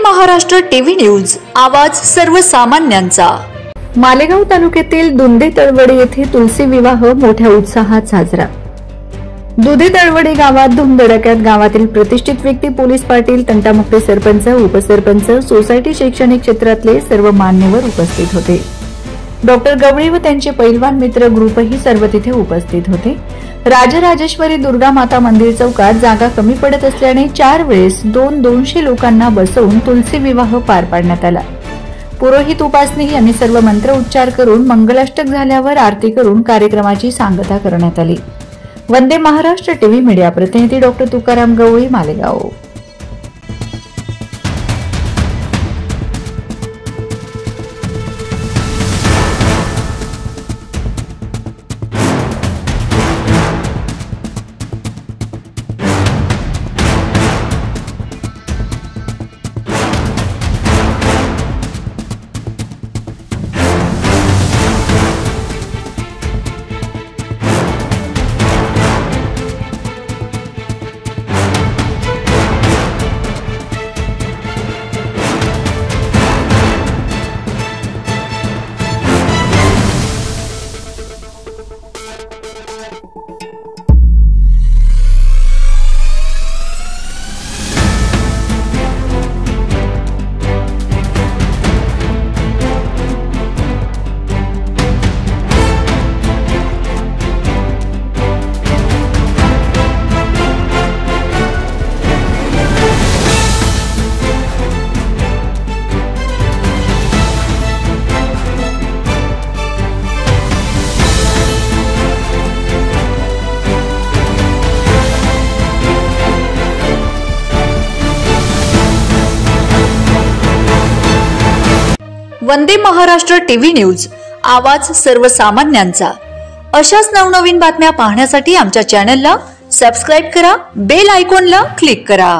Maharashtra TV news, आवाज सर्वसामान्यांचा। मालेगाव तालुक्यातील दुंदे तळवडे येथे तुलसी विवाह मोठ्या उत्साहात साजरा। दुधे तळवडे गावात धुमधडक्यात गावातील प्रतिष्ठित व्यक्ती, पोलीस पाटील, तंटामुक्त सरपंच, उपसरपंच, सोसायटी, शैक्षणिक क्षेत्रातले सर्व मान्यवर उपस्थित होते। डॉक्टर गवळी व त्यांचे पैलवान मित्र ग्रुपही सर्व तिथे उपस्थित होते। राजराजेश्वरी दुर्गा माता मंदिर चौकात जागा कमी पडत असल्याने 4 वेळेस 200 लोकांना बसवून तुलसी विवाह पार पाडण्यात आला। पुरोहित, उपासनी यांनी सर्व मंत्र उच्चार करून मंगलाष्टक झाल्यावर आरती करून कार्यक्रमाची सांगता करण्यात आली। वंदे महाराष्ट्र टीव्ही मीडिया प्रतिनिधी डॉक्टर तुकाराम गवळी, मालेगाव। वंदे महाराष्ट्र टीव्ही न्यूज, आवाज सर्वसामान्यांचा। अशाच नवनवीन बातम्या पाहण्यासाठी आमच्या चॅनलला सबस्क्राइब करा, बेल आयकॉनला क्लिक करा।